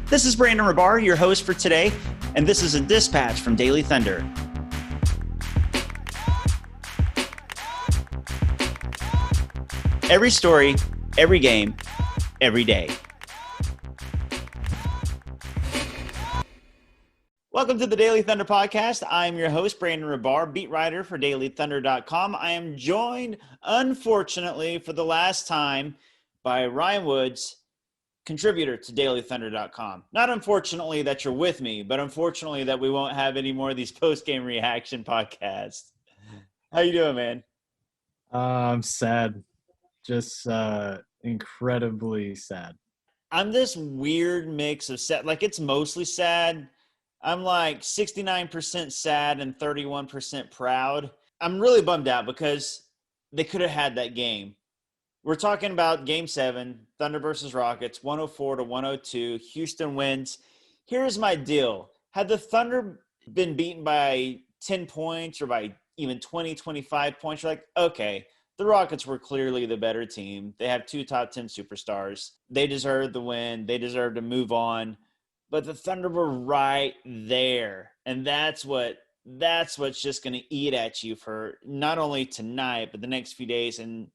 This is Brandon Rabar, your host for today, and this is a dispatch from Daily Thunder. Every story, every game, every day. Welcome to the Daily Thunder podcast. I'm your host, Brandon Rabar, beat writer for dailythunder.com. I am joined, unfortunately, for the last time by Ryan Woods, contributor to dailythunder.com. Not unfortunately that you're with me, but unfortunately that we won't have any more of these post-game reaction podcasts. How you doing, man? I'm sad. Just incredibly sad. I'm this weird mix of sad. Like, it's mostly sad. I'm like 69% sad and 31% proud. I'm really bummed out because they could have had that game. We're talking about Game 7, Thunder versus Rockets, 104-102. Houston wins. Here's my deal. Had the Thunder been beaten by 10 points or by even 20, 25 points, you're like, okay, the Rockets were clearly the better team. They have two top 10 superstars. They deserve the win. They deserve to move on. But the Thunder were right there. And that's what's just going to eat at you for not only tonight, but the next few days and,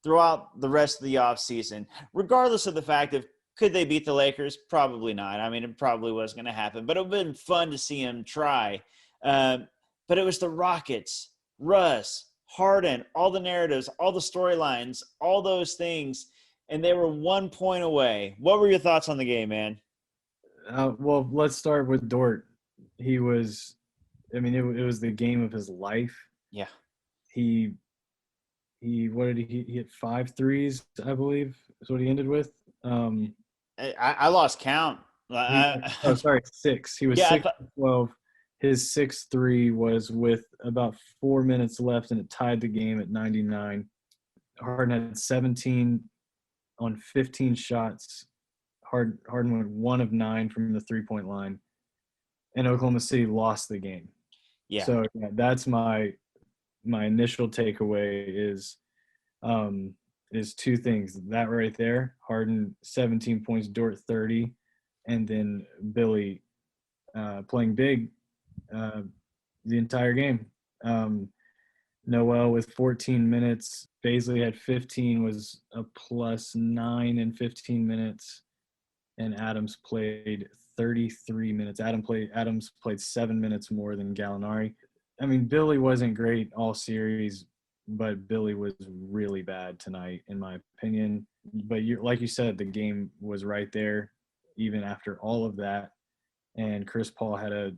throughout the rest of the offseason, regardless of the fact of could they beat the Lakers? Probably not. I mean, it probably was going to happen, but it would have been fun to see him try. But it was the Rockets, Russ, Harden, all the narratives, all the storylines, all those things, and they were 1 point away. What were your thoughts on the game, man? Well, let's start with Dort. It was the game of his life. Yeah. He hit 5 threes, I believe, is what he ended with. I lost count. Sorry, 6. He was 6-12. His 6-3 was with about 4 minutes left, and it tied the game at 99. Harden had 17 on 15 shots. Harden went 1 of 9 from the three-point line, and Oklahoma City lost the game. Yeah. So that's my initial takeaway is two things. That right there, Harden 17 points, Dort 30, and then Billy playing big the entire game. Noel with 14 minutes. Baisley had 15, was a +9 in 15 minutes. And Adams played 33 minutes. Adams played 7 minutes more than Gallinari. I mean, Billy wasn't great all series, but Billy was really bad tonight, in my opinion. But like you said, the game was right there, even after all of that. And Chris Paul had a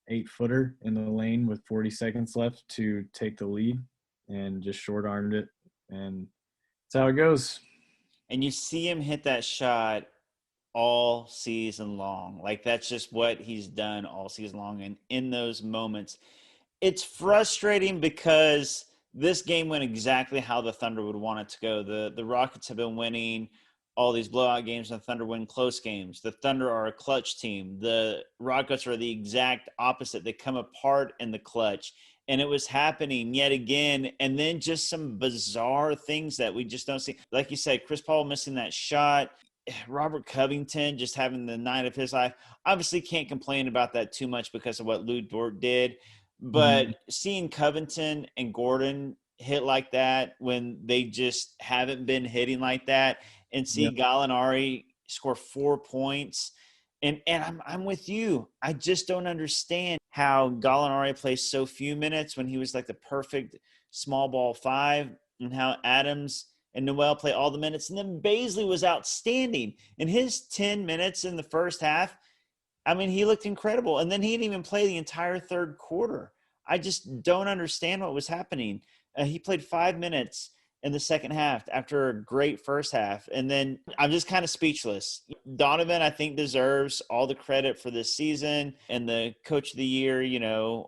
8-footer in the lane with 40 seconds left to take the lead, and just short-armed it. And that's how it goes. And you see him hit that shot all season long. Like, that's just what he's done all season long. And in those moments, it's frustrating because this game went exactly how the Thunder would want it to go. The Rockets have been winning all these blowout games, and the Thunder win close games. The Thunder are a clutch team. The Rockets are the exact opposite. They come apart in the clutch. And it was happening yet again. And then just some bizarre things that we just don't see. Like you said, Chris Paul missing that shot. Robert Covington just having the night of his life. Obviously can't complain about that too much because of what Lou Dort did. But seeing Covington and Gordon hit like that when they just haven't been hitting like that, and see Gallinari score 4 points. And I'm with you. I just don't understand how Gallinari plays so few minutes when he was like the perfect small ball 5, and how Adams and Noel play all the minutes. And then Baisley was outstanding. In his 10 minutes in the first half, I mean, he looked incredible. And then he didn't even play the entire third quarter. I just don't understand what was happening. He played 5 minutes in the second half after a great first half. And then I'm just kind of speechless. Donovan, I think, deserves all the credit for this season and the Coach of the Year,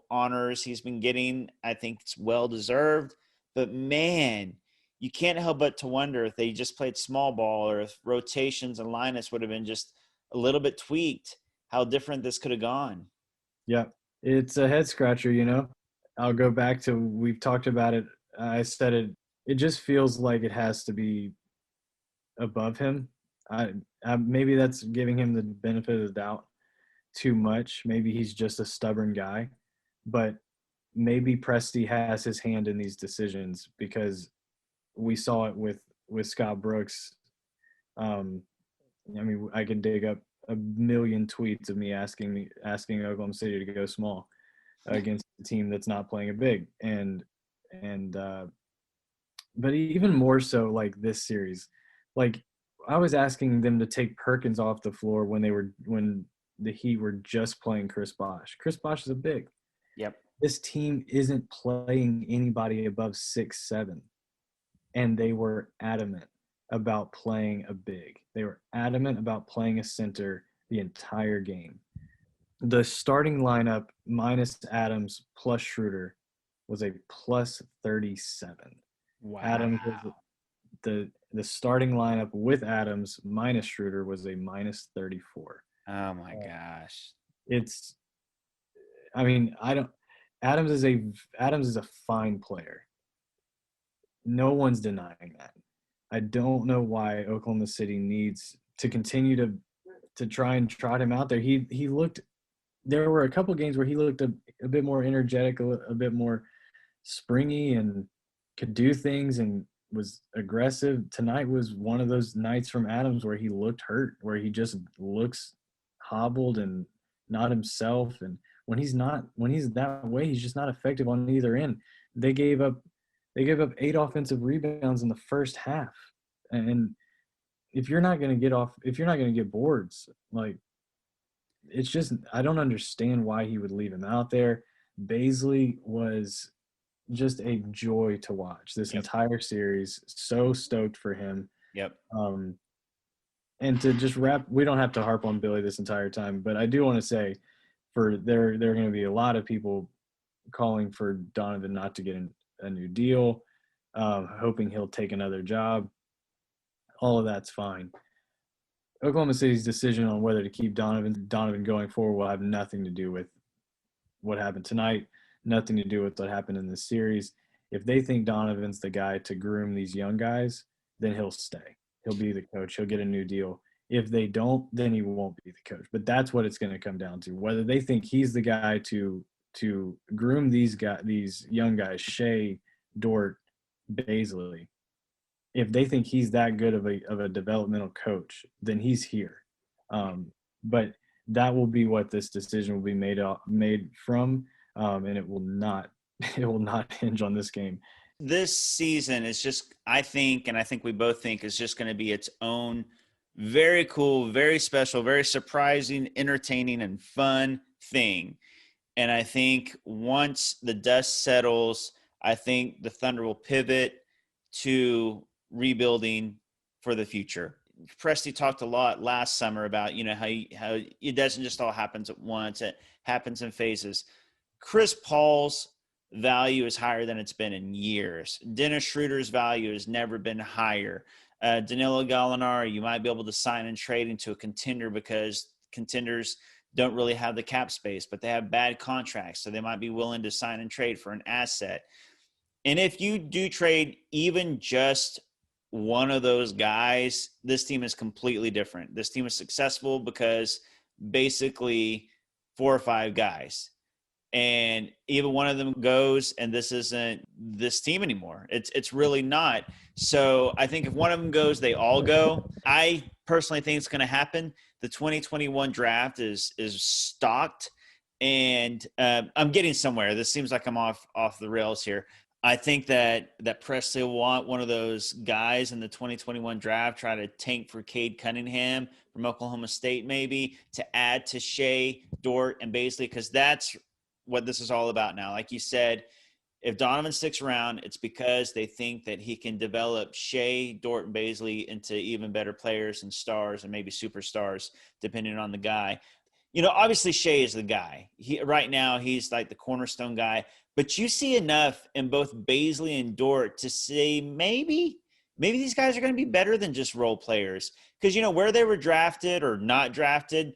honors he's been getting. I think it's well-deserved. But, man, you can't help but to wonder if they just played small ball, or if rotations and lineups would have been just a little bit tweaked, how different this could have gone. Yeah, it's a head-scratcher, I'll go back to, we've talked about it. I said it just feels like it has to be above him. Maybe that's giving him the benefit of the doubt too much. Maybe he's just a stubborn guy, but maybe Presti has his hand in these decisions because we saw it with Scott Brooks. I mean, I can dig up a million tweets of me asking Oklahoma City to go small against a team that's not playing a big, and but even more so like this series, like I was asking them to take Perkins off the floor when the Heat were just playing Chris Bosh. Chris Bosh is a big. Yep. This team isn't playing anybody above 6'7", and they were adamant about playing a big. They were adamant about playing a center the entire game. The starting lineup minus Adams plus Schroeder was a plus 37. Wow. Adams was the starting lineup with Adams minus Schroeder was a minus 34. Oh my gosh. It's, I mean, Adams is a fine player. No one's denying that. I don't know why Oklahoma City needs to continue to try and trot him out there. He looked. There were a couple games where he looked a bit more energetic, a bit more springy, and could do things and was aggressive. Tonight was one of those nights from Adams where he looked hurt, where he just looks hobbled and not himself. And when he's that way, he's just not effective on either end. They gave up 8 offensive rebounds in the first half. And if you're not going to get boards, like, it's just, I don't understand why he would leave him out there. Bazley was just a joy to watch this entire series. So stoked for him. Yep. And to just wrap, we don't have to harp on Billy this entire time, but I do want to say there are going to be a lot of people calling for Donovan not to get a new deal, hoping he'll take another job. All of that's fine. Oklahoma City's decision on whether to keep Donovan going forward will have nothing to do with what happened tonight, nothing to do with what happened in this series. If they think Donovan's the guy to groom these young guys, then he'll stay. He'll be the coach. He'll get a new deal. If they don't, then he won't be the coach. But that's what it's going to come down to. Whether they think he's the guy to groom these young guys, Shea, Dort, Bazley. If they think he's that good of a developmental coach, then he's here. But that will be what this decision will be made from, and it will not hinge on this game. This season is just, I think we both think, is just going to be its own very cool, very special, very surprising, entertaining, and fun thing. And I think once the dust settles, I think the Thunder will pivot to rebuilding for the future. Presti talked a lot last summer about, how it doesn't just all happens at once. It happens in phases. Chris Paul's value is higher than it's been in years. Dennis Schroeder's value has never been higher. Danilo Gallinari, you might be able to sign and trade into a contender because contenders don't really have the cap space, but they have bad contracts, so they might be willing to sign and trade for an asset. And if you do trade even just one of those guys, this team is completely different. This team is successful because basically 4 or 5 guys. And even one of them goes, and this isn't this team anymore. It's really not. So I think if one of them goes, they all go. I personally think it's going to happen. The 2021 draft is stocked, and I'm getting somewhere. This seems like I'm off the rails here. I think that Presti will want one of those guys in the 2021 draft, try to tank for Cade Cunningham from Oklahoma State, maybe to add to Shea, Dort, and Bazley, because that's what this is all about now. Like you said, if Donovan sticks around, it's because they think that he can develop Shea, Dort, and Bazley into even better players and stars and maybe superstars, depending on the guy. Obviously Shea is the guy. Right now he's like the cornerstone guy, but you see enough in both Bazley and Dort to say maybe these guys are going to be better than just role players. Because, where they were drafted or not drafted,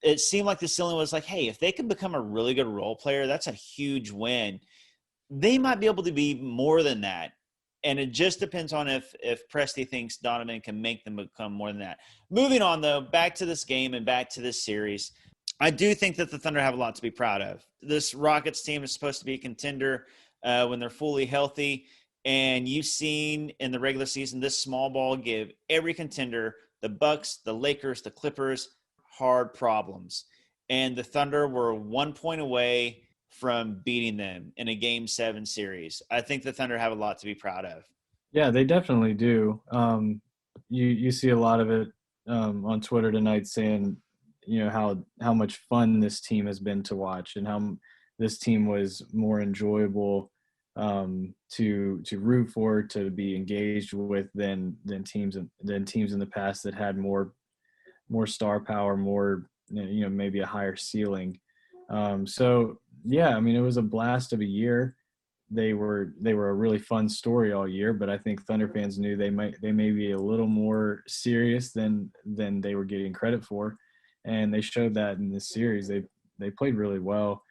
it seemed like the ceiling was like, hey, if they can become a really good role player, that's a huge win. They might be able to be more than that. And it just depends on if Presti thinks Donovan can make them become more than that. Moving on, though, back to this game and back to this series. I do think that the Thunder have a lot to be proud of. This Rockets team is supposed to be a contender when they're fully healthy. And you've seen in the regular season this small ball give every contender, the Bucks, the Lakers, the Clippers, hard problems. And the Thunder were 1 point away from beating them in a Game 7 series. I think the Thunder have a lot to be proud of. Yeah, they definitely do. You see a lot of it on Twitter tonight saying, how much fun this team has been to watch and how this team was more enjoyable to root for, to be engaged with than teams in the past that had more star power, more maybe a higher ceiling. So yeah, I mean, it was a blast of a year. They were a really fun story all year, but I think Thunder fans knew they may be a little more serious than they were getting credit for, and they showed that in this series. They played really well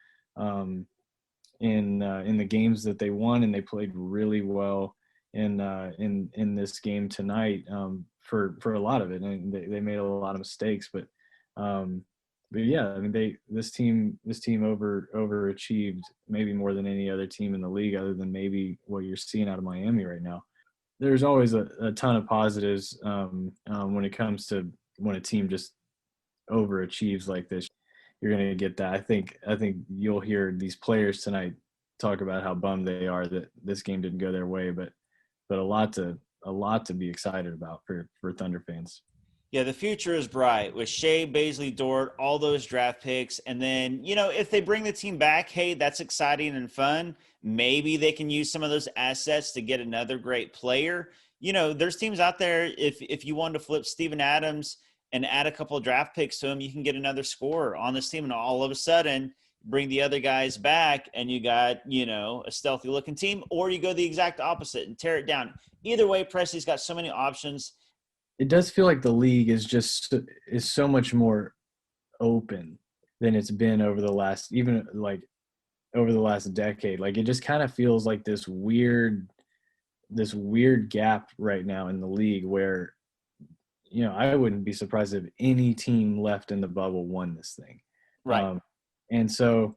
in the games that they won, and they played really well in this game tonight for a lot of it. And they made a lot of mistakes, but yeah, I mean, this team overachieved maybe more than any other team in the league, other than maybe what you're seeing out of Miami right now. There's always a ton of positives when it comes to when a team just overachieves like this. You're going to get that. I think you'll hear these players tonight talk about how bummed they are that this game didn't go their way, but a lot to be excited about for Thunder fans. Yeah, the future is bright with Shea, Baisley, Dort, all those draft picks. And then, if they bring the team back, hey, that's exciting and fun. Maybe they can use some of those assets to get another great player. There's teams out there, if you wanted to flip Steven Adams and add a couple of draft picks to him, you can get another scorer on this team. And all of a sudden, bring the other guys back and you got, a stealthy looking team, or you go the exact opposite and tear it down. Either way, Presti's got so many options. It does feel like the league is so much more open than it's been over the last decade. Like, it just kind of feels like this weird gap right now in the league where, I wouldn't be surprised if any team left in the bubble won this thing. Right. And so,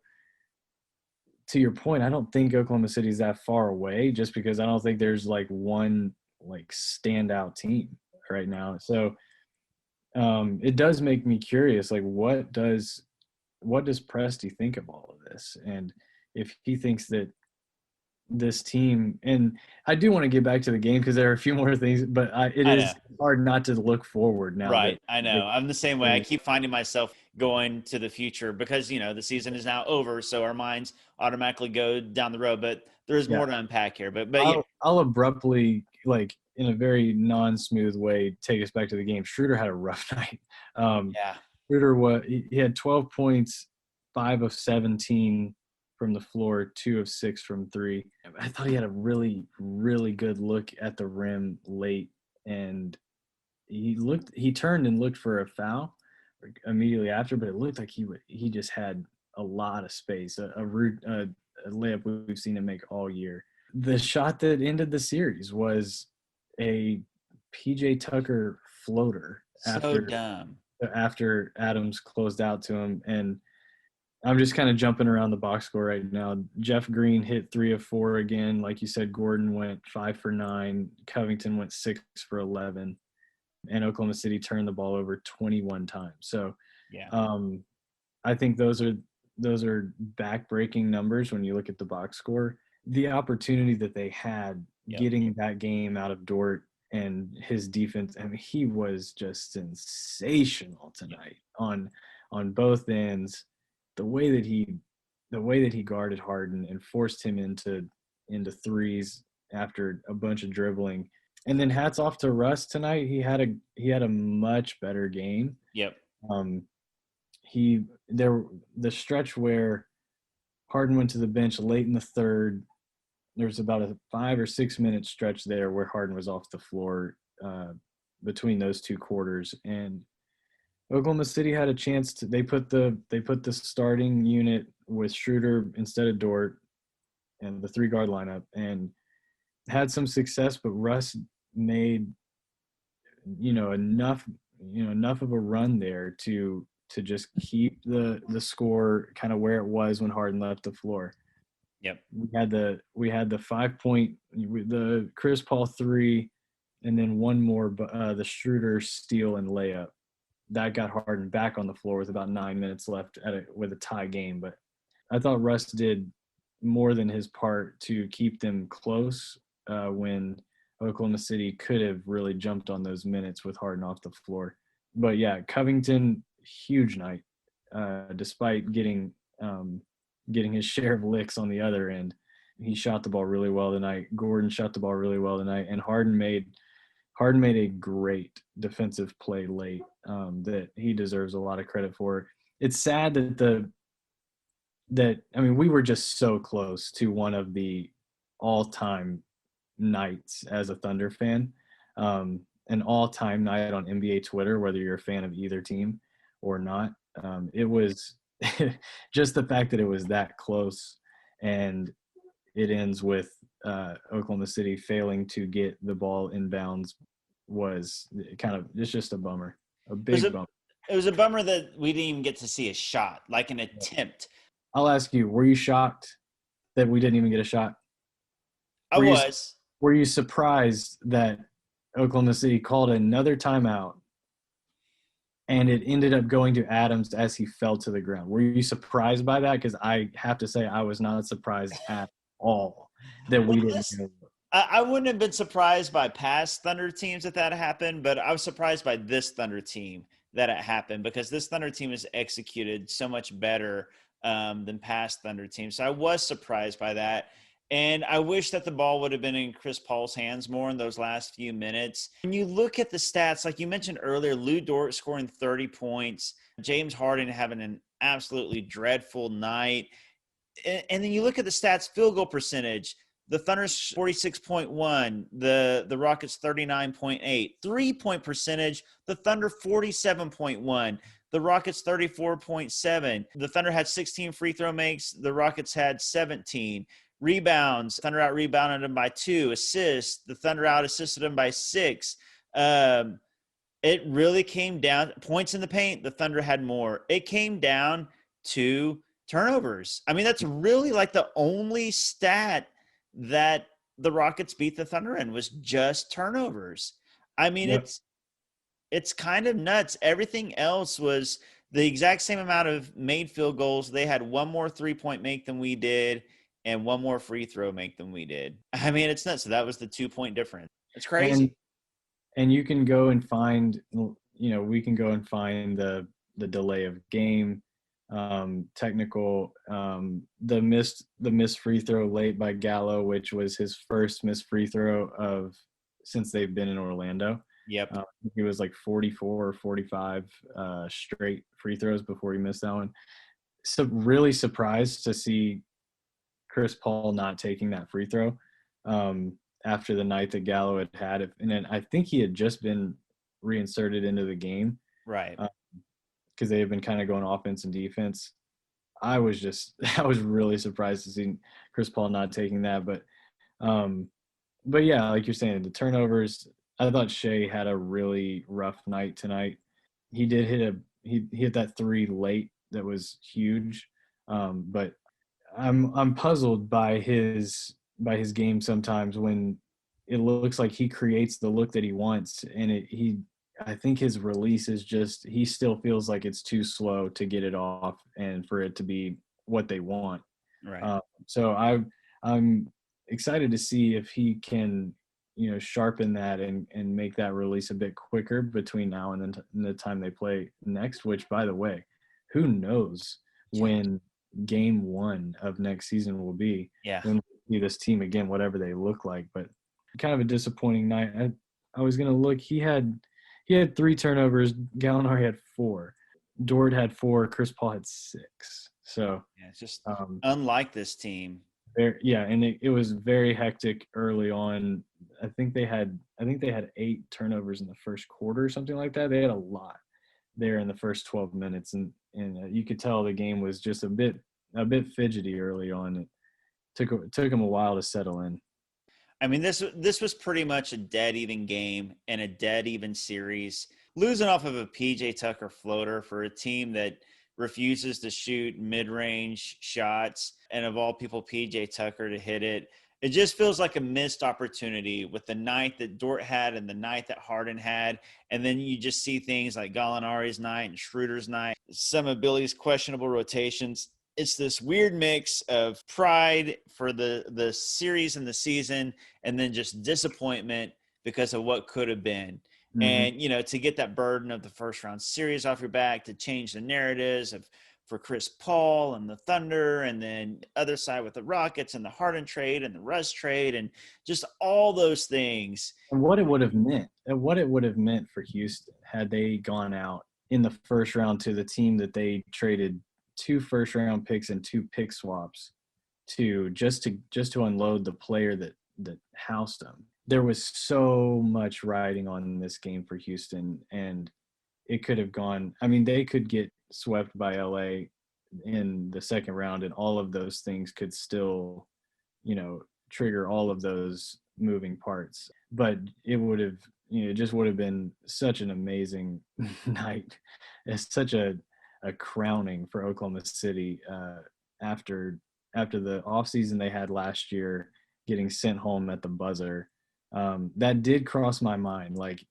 to your point, I don't think Oklahoma City is that far away, just because I don't think there's one standout team right now. So it does make me curious, what does Presti think of all of this? And if he thinks that this team, and I do want to get back to the game because there are a few more things, but it is hard not to look forward now. Right. I know. I'm the same way. I keep finding myself going to the future because, the season is now over. So our minds automatically go down the road, but there's more to unpack here. But I'll abruptly, in a very non-smooth way, take us back to the game. Schroeder had a rough night. Schroeder he had 12 points, 5 of 17 from the floor, 2 of 6 from 3. I thought he had a really, really good look at the rim late, and he turned and looked for a foul immediately after, but it looked like he just had a lot of space, a layup we've seen him make all year. The shot that ended the series was a PJ Tucker floater after Adams closed out to him. And I'm just kind of jumping around the box score right now. Jeff Green hit 3 of 4 again. Like you said, Gordon went 5 for 9. Covington went 6 for 11. And Oklahoma City turned the ball over 21 times. So I think those are back-breaking numbers when you look at the box score. The opportunity that they had getting that game out of Dort and his defense, I mean, he was just sensational tonight on both ends. The way that he guarded Harden and forced him into threes after a bunch of dribbling. And then hats off to Russ tonight. He had a much better game. Yep. The stretch where Harden went to the bench late in the third, there's about a 5 or 6 minute stretch there where Harden was off the floor between those two quarters, and Oklahoma City had a chance to. They put the starting unit with Schroeder instead of Dort, and the 3-guard lineup, and had some success, but Russ made enough enough of a run there to just keep the score kind of where it was when Harden left the floor. Yep. We had the 5 point, the Chris Paul three, and then one more, the Schroeder steal and layup that got Harden back on the floor with about 9 minutes left with a tie game. But I thought Russ did more than his part to keep them close when Oklahoma City could have really jumped on those minutes with Harden off the floor. But yeah, Covington, huge night, despite getting his share of licks on the other end. He shot the ball really well tonight. Gordon shot the ball really well tonight, and Harden made a great defensive play late that he deserves a lot of credit for. It's sad that we were just so close to one of the all-time nights as a Thunder fan, an all-time night on NBA Twitter, whether you're a fan of either team or not. It was just the fact that it was that close, and it ends with Oklahoma City failing to get the ball inbounds was it's just a bummer, a big bummer. It was a bummer that we didn't even get to see a shot, like an attempt. I'll ask you, were you shocked that we didn't even get a shot? I was. Were you surprised that Oklahoma City called another timeout and it ended up going to Adams as he fell to the ground? Were you surprised by that? Because I have to say I was not surprised at all that we didn't. I wouldn't have been surprised by past Thunder teams that happened, but I was surprised by this Thunder team that it happened, because this Thunder team is executed so much better than past Thunder teams. So I was surprised by that. And I wish that the ball would have been in Chris Paul's hands more in those last few minutes. When you look at the stats, like you mentioned earlier, Lou Dort scoring 30 points, James Harden having an absolutely dreadful night. And then you look at the stats, field goal percentage, the Thunder's 46.1, the Rockets 39.8. 3-point percentage, the Thunder 47.1, the Rockets 34.7. The Thunder had 16 free throw makes, the Rockets had 17. Rebounds, Thunder out rebounded them by 2. Assists, the Thunder out assisted them by 6. It really came down, points in the paint, the Thunder had more. It came down to turnovers. That's really like the only stat that the Rockets beat the Thunder in, was just turnovers. Yep. It's kind of nuts. Everything else was the exact same amount of made field goals. They had one more 3-point make than we did, and one more free throw make than we did. It's nuts. So that was the 2-point difference. It's crazy. And you can go and find, we can go and find the delay of game, technical, the missed free throw late by Gallo, which was his first missed free throw since they've been in Orlando. Yep. He was like 44 or 45 straight free throws before he missed that one. So really surprised to see Chris Paul not taking that free throw after the night that Gallo had. And then I think he had just been reinserted into the game. Right. Because they have been kind of going offense and defense. I was really surprised to see Chris Paul not taking that. But yeah, like you're saying, the turnovers, I thought Shea had a really rough night tonight. He did hit that 3 late that was huge. But I'm puzzled by his game sometimes, when it looks like he creates the look that he wants, and I think his release is just, he still feels like it's too slow to get it off and for it to be what they want. Right. So I'm excited to see if he can, sharpen that and make that release a bit quicker between now and then the time they play next, which, by the way, who knows when game 1 of next season will be. Yeah. When we see this team again, whatever they look like. But kind of a disappointing night. I was going to look, he had 3 turnovers. Gallinari had 4. Dort had 4. Chris Paul had 6. So yeah, it's just unlike this team. And it was very hectic early on. I think they had 8 turnovers in the first quarter or something like that. They had a lot there in the first 12 minutes, and you could tell the game was just a bit fidgety early on. It took them a while to settle in. I mean, this was pretty much a dead even game and a dead even series. Losing off of a PJ Tucker floater for a team that refuses to shoot mid-range shots, and of all people, PJ Tucker to hit it. It just feels like a missed opportunity with the night that Dort had and the night that Harden had. And then you just see things like Gallinari's night and Schroeder's night, some of Billy's questionable rotations. It's this weird mix of pride for the series and the season, and then just disappointment because of what could have been. Mm-hmm. And to get that burden of the first round series off your back, to change the narratives of for Chris Paul and the Thunder, and then other side with the Rockets and the Harden trade and the Russ trade, and just all those things. And what it would have meant, for Houston had they gone out in the first round to the team that they traded 2 first-round picks and 2 pick swaps to just to unload the player that housed them. There was so much riding on this game for Houston, and it could have gone. I mean, they could get swept by LA in the second round, and all of those things could still, trigger all of those moving parts. But it would have, it just would have been such an amazing night. It's such a crowning for Oklahoma City after the offseason they had last year, getting sent home at the buzzer. That did cross my mind. Like,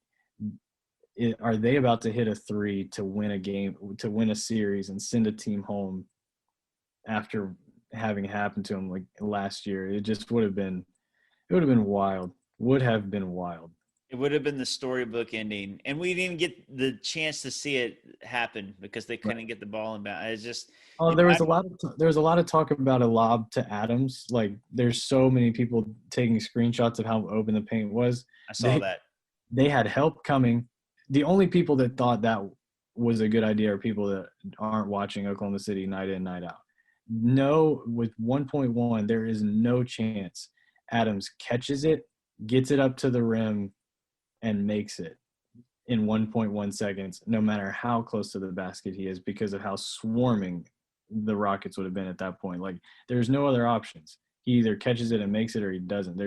are they about to hit a 3 to win a game, to win a series, and send a team home after having happened to them like last year? It would have been wild. Would have been wild. It would have been the storybook ending, and we didn't even get the chance to see it happen because they couldn't get the ball in bounds. It's just, Oh, there was a lot of talk about a lob to Adams. Like, there's so many people taking screenshots of how open the paint was. I saw that. They had help coming. The only people that thought that was a good idea are people that aren't watching Oklahoma City night in, night out. No, with 1.1, there is no chance Adams catches it, gets it up to the rim, and makes it in 1.1 seconds, no matter how close to the basket he is, because of how swarming the Rockets would have been at that point. Like, there's no other options. He either catches it and makes it, or he doesn't.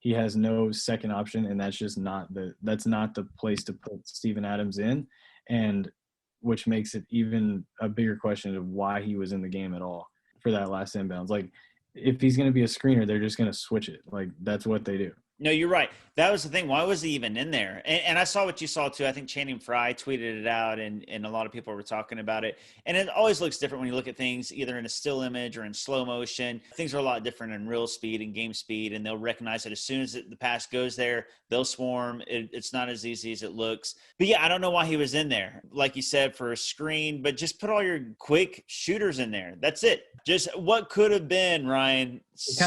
He has no second option, and that's not the place to put Steven Adams in, and which makes it even a bigger question of why he was in the game at all for that last inbounds. Like, if he's going to be a screener, they're just going to switch it. Like, that's what they do. No, you're right. That was the thing. Why was he even in there? And I saw what you saw too. I think Channing Frye tweeted it out, and a lot of people were talking about it. And it always looks different when you look at things either in a still image or in slow motion. Things are a lot different in real speed and game speed, and they'll recognize it as soon as the pass goes there. They'll swarm. It's not as easy as it looks. But yeah, I don't know why he was in there, like you said, for a screen. But just put all your quick shooters in there. That's it. Just what could have been, Ryan. It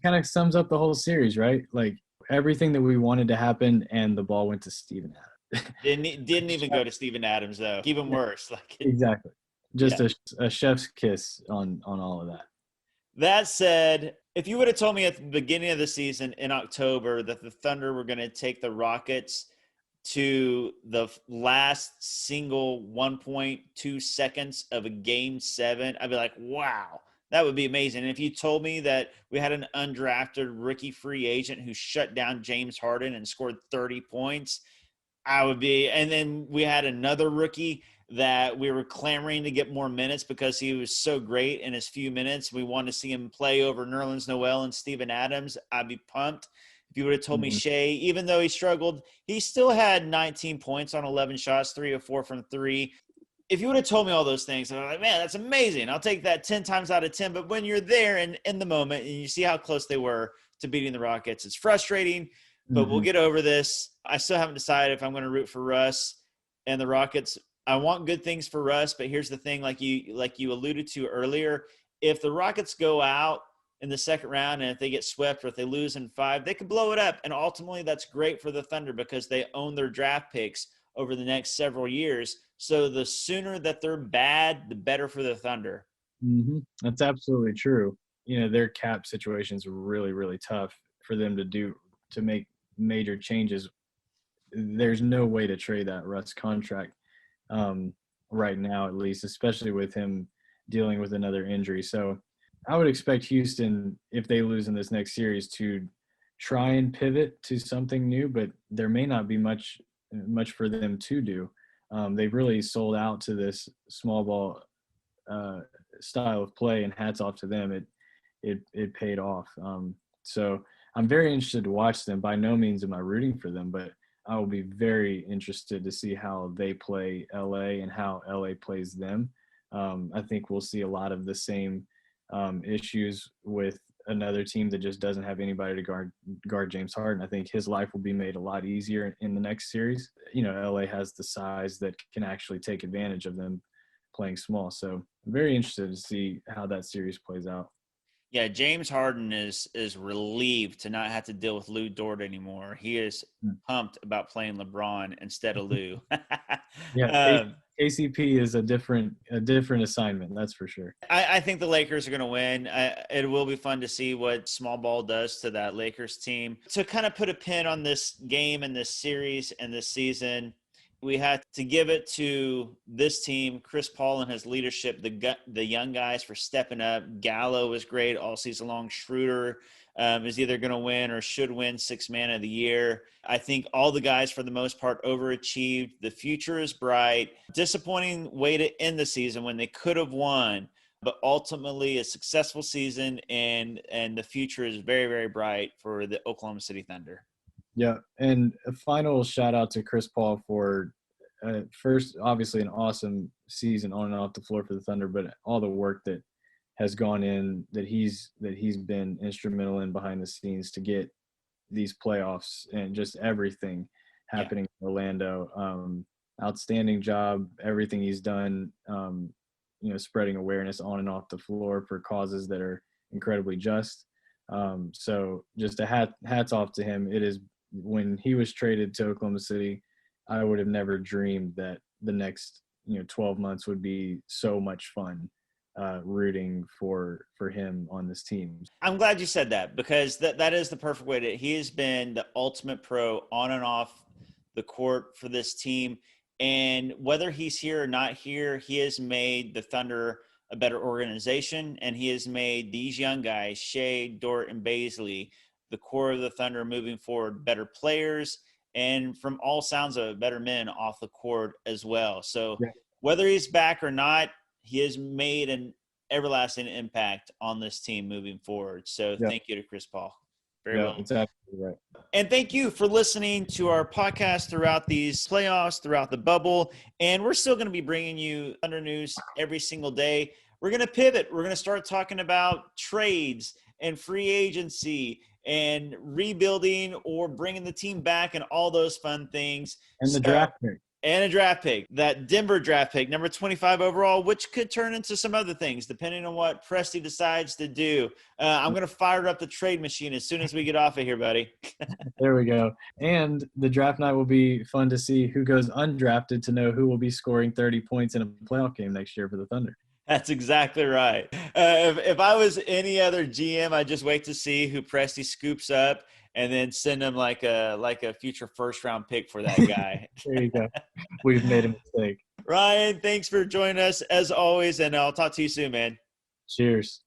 kind of sums up the whole series, right? Like, everything that we wanted to happen, and the ball went to Steven Adams. Didn't even go to Steven Adams though. Even worse. Like, exactly. Just a chef's kiss on all of that. That said, if you would have told me at the beginning of the season in October that the Thunder were going to take the Rockets to the last single 1.2 seconds of a game 7, I'd be like, wow, that would be amazing. And if you told me that we had an undrafted rookie free agent who shut down James Harden and scored 30 points, I would be. And then we had another rookie that we were clamoring to get more minutes because he was so great in his few minutes. We wanted to see him play over Nerlens Noel and Steven Adams. I'd be pumped. If you would have told me Shea, even though he struggled, he still had 19 points on 11 shots, 3 of 4 from 3. If you would have told me all those things, I'm like, man, that's amazing. I'll take that 10 times out of 10. But when you're there and in the moment and you see how close they were to beating the Rockets, it's frustrating, but we'll get over this. I still haven't decided if I'm going to root for Russ and the Rockets. I want good things for Russ, but here's the thing, like you alluded to earlier, if the Rockets go out in the second round, and if they get swept or if they lose in 5, they could blow it up. And ultimately that's great for the Thunder because they own their draft picks over the next several years. So the sooner that they're bad, the better for the Thunder. Mm-hmm. That's absolutely true. Their cap situation is really, really tough for them to make major changes. There's no way to trade that Russ contract right now, at least, especially with him dealing with another injury. So I would expect Houston, if they lose in this next series, to try and pivot to something new, but there may not be much for them to do. They've really sold out to this small ball style of play, and hats off to them. It paid off. So I'm very interested to watch them. By no means am I rooting for them, but I will be very interested to see how they play LA and how LA plays them. I think we'll see a lot of the same issues with another team that just doesn't have anybody to guard James Harden. I think his life will be made a lot easier in the next series. You know, LA has the size that can actually take advantage of them playing small. So I'm very interested to see how that series plays out. Yeah, James Harden is relieved to not have to deal with Lou Dort anymore. He is pumped about playing LeBron instead of Lou. Yeah, KCP is a different assignment, that's for sure. I think the Lakers are going to win. It will be fun to see what small ball does to that Lakers team. To kind of put a pin on this game and this series and this season, we had to give it to this team, Chris Paul and his leadership, the young guys for stepping up. Gallo was great all season long. Schroeder is either going to win or should win Sixth Man of the Year. I think all the guys, for the most part, overachieved. The future is bright. Disappointing way to end the season when they could have won, but ultimately a successful season, and the future is very, very bright for the Oklahoma City Thunder. Yeah, and a final shout out to Chris Paul for first, obviously an awesome season on and off the floor for the Thunder, but all the work that has gone in, that he's been instrumental in behind the scenes to get these playoffs and just everything happening in Orlando. Outstanding job, everything he's done, spreading awareness on and off the floor for causes that are incredibly just. So just hats off to him. It is, when he was traded to Oklahoma City, I would have never dreamed that the next 12 months would be so much fun rooting for him on this team. I'm glad you said that, because that is the perfect way to. He has been the ultimate pro on and off the court for this team, and whether he's here or not here, he has made the Thunder a better organization, and he has made these young guys, Shea, Dort, and Bazley, the core of the Thunder moving forward, better players, and from all sounds of it, better men off the court as well. So whether he's back or not, he has made an everlasting impact on this team moving forward. So thank you to Chris Paul. Very well. That's absolutely right. And thank you for listening to our podcast throughout these playoffs, throughout the bubble. And we're still going to be bringing you Thunder news every single day. We're going to pivot. We're going to start talking about trades and free agency and rebuilding or bringing the team back and all those fun things. And the draft pick. And a draft pick, that Denver draft pick, number 25 overall, which could turn into some other things depending on what Presti decides to do. I'm going to fire up the trade machine as soon as we get off of here, buddy. There we go. And the draft night will be fun to see who goes undrafted, to know who will be scoring 30 points in a playoff game next year for the Thunder. That's exactly right. If I was any other GM, I'd just wait to see who Presti scoops up and then send him like a future first-round pick for that guy. There you go. We've made a mistake. Ryan, thanks for joining us as always, and I'll talk to you soon, man. Cheers.